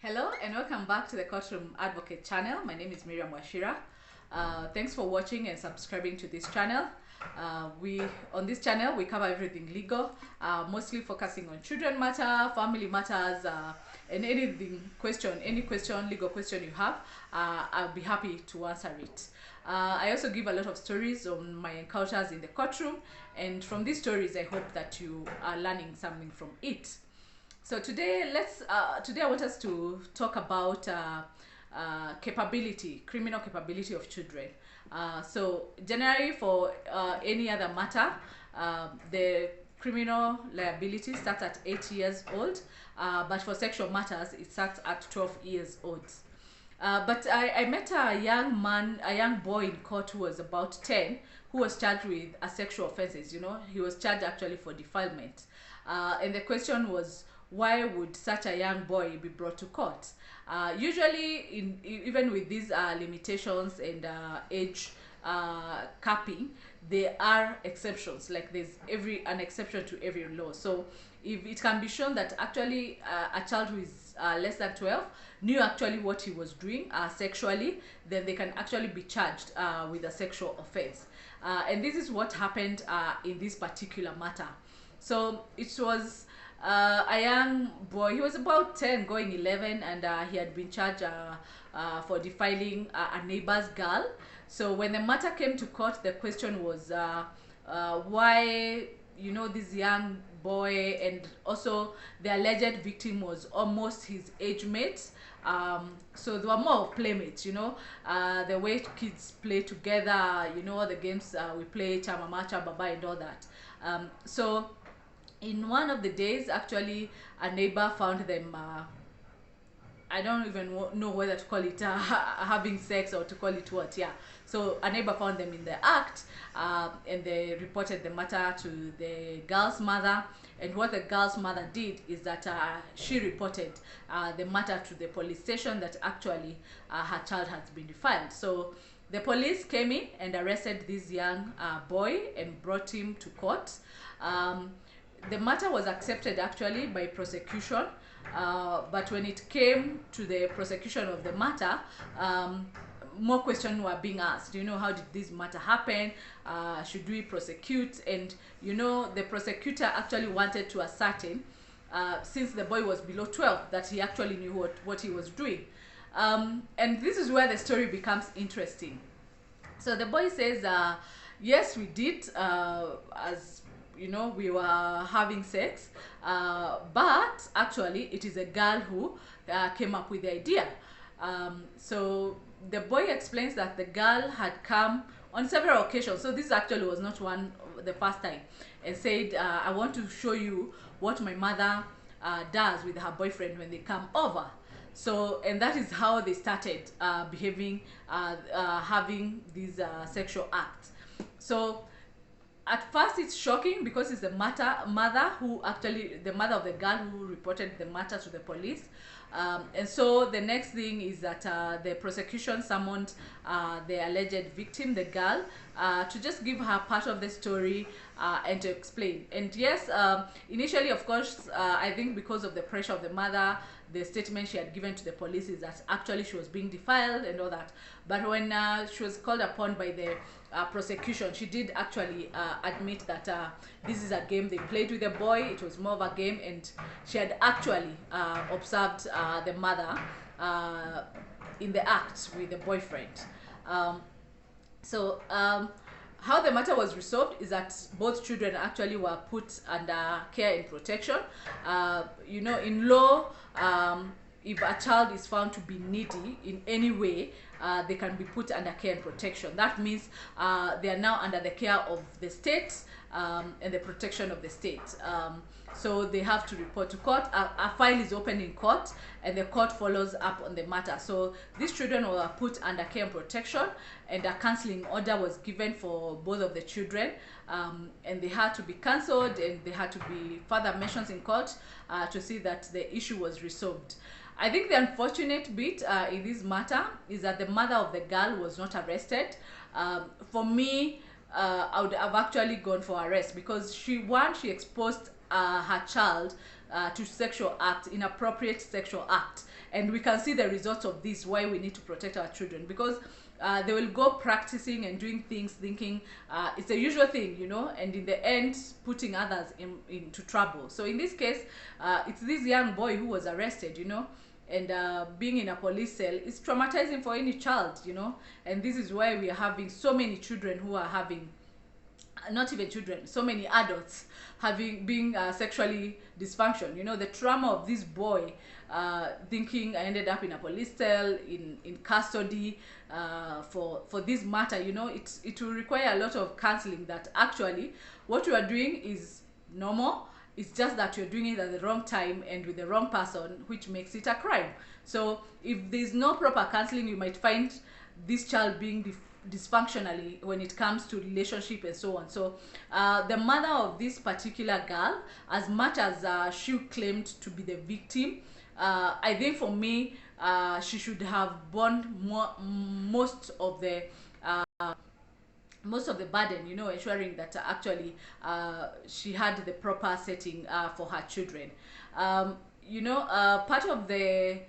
Hello and welcome back to the Courtroom Advocate channel. My name is Miriam Washira. Thanks for watching and subscribing to this channel. On this channel we cover everything legal, mostly focusing on children matter, family matters, and any legal question you have, I'll be happy to answer it. I also give a lot of stories on my encounters in the courtroom, and from these stories I hope that you are learning something from it. So today I want us to talk about criminal capability of children. So generally for any other matter, the criminal liability starts at 8 years old, but for sexual matters it starts at 12 years old. But I met a young boy in court who was about 10, who was charged with a sexual offences. He was charged actually for defilement. And the question was, why would such a young boy be brought to court? Usually, even with these limitations and age capping, there are exceptions. Like there's an exception to every law. So if it can be shown that actually a child who is less than 12 knew actually what he was doing sexually, then they can actually be charged with a sexual offense. And this is what happened in this particular matter. So it was a young boy. He was about 10 going 11, and he had been charged for defiling a neighbor's girl. So when the matter came to court, the question was why this young boy, and also the alleged victim was almost his age mate. So they were more playmates, the way kids play together, all the games we play, chama macha baba and all that. So in one of the days, actually, a neighbor found them, I don't even know whether to call it having sex or to call it what, yeah. So a neighbor found them in the act, and they reported the matter to the girl's mother. And what the girl's mother did is that she reported the matter to the police station that actually her child has been defiled. So the police came in and arrested this young boy and brought him to court. The matter was accepted actually by prosecution, but when it came to the prosecution of the matter, more questions were being asked. How did this matter happen? Should we prosecute? And the prosecutor actually wanted to ascertain, since the boy was below 12, that he actually knew what he was doing. And this is where the story becomes interesting. So the boy says, yes, we did, as we were having sex, but actually it is a girl who came up with the idea. So the boy explains that the girl had come on several occasions. So this actually was not the first time, and said, I want to show you what my mother does with her boyfriend when they come over. So, and that is how they started behaving, having these sexual acts. So at first it's shocking because it's the mother of the girl who reported the matter to the police. And so the next thing is that the prosecution summoned the alleged victim, the girl, to just give her part of the story and to explain. And yes, initially, of course, I think because of the pressure of the mother, the statement she had given to the police is that actually she was being defiled and all that. But when she was called upon by the prosecution, she did actually admit that this is a game they played with the boy. It was more of a game, and she had actually observed the mother in the act with the boyfriend. How the matter was resolved is that both children actually were put under care and protection. In law, if a child is found to be needy in any way, they can be put under care and protection. That means they are now under the care of the state and the protection of the state. So they have to report to court. A file is opened in court, and the court follows up on the matter. So these children were put under care and protection, and a counseling order was given for both of the children, and they had to be cancelled, and there had to be further mentions in court to see that the issue was resolved. I think the unfortunate bit in this matter is that the mother of the girl was not arrested. For me, I would have actually gone for arrest, because she exposed her child to sexual act, inappropriate sexual act. And we can see the results of this, why we need to protect our children, because they will go practicing and doing things thinking it's a usual thing, you know, and in the end putting others into trouble. So in this case, it's this young boy who was arrested, you know, and being in a police cell is traumatizing for any child, you know. And this is why we are having so many children who are having, not even children, so many adults being sexually dysfunction. You know, the trauma of this boy thinking I ended up in a police cell, in custody for this matter. You know, it will require a lot of counseling, that actually what you are doing is normal. It's just that you're doing it at the wrong time and with the wrong person, which makes it a crime. So if there's no proper counseling, you might find this child being dysfunctionally when it comes to relationship and so on. So the mother of this particular girl, as much as she claimed to be the victim, I think for me she should have borne most of the burden, you know, ensuring that actually she had the proper setting for her children. You know, part of the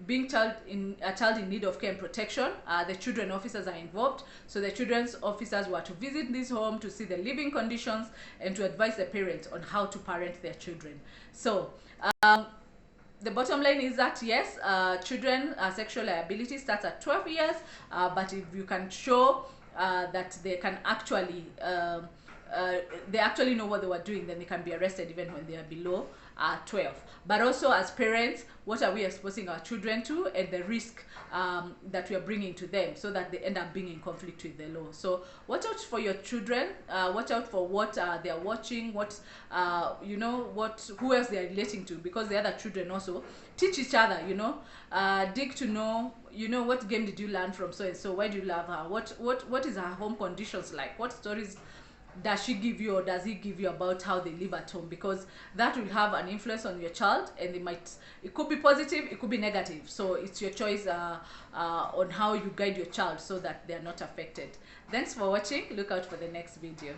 being a child in need of care and protection, the children officers are involved. So the children's officers were to visit this home to see the living conditions and to advise the parents on how to parent their children. So the bottom line is that yes, children sexual liability starts at 12 years, but if you can show that they can actually they actually know what they were doing, then they can be arrested even when they are below 12. But also as parents, what are we exposing our children to, and the risk that we are bringing to them, so that they end up being in conflict with the law. So watch out for your children, watch out for what they are watching, what you know, who else they are relating to, because the other children also teach each other, you know. Dig to know, you know, what game did you learn from so and so, why do you love her, what is her home conditions like, what stories does she give you or does he give you about how they live at home, because that will have an influence on your child, and it could be positive, it could be negative. So it's your choice on how you guide your child so that they are not affected. Thanks for watching. Look out for the next video.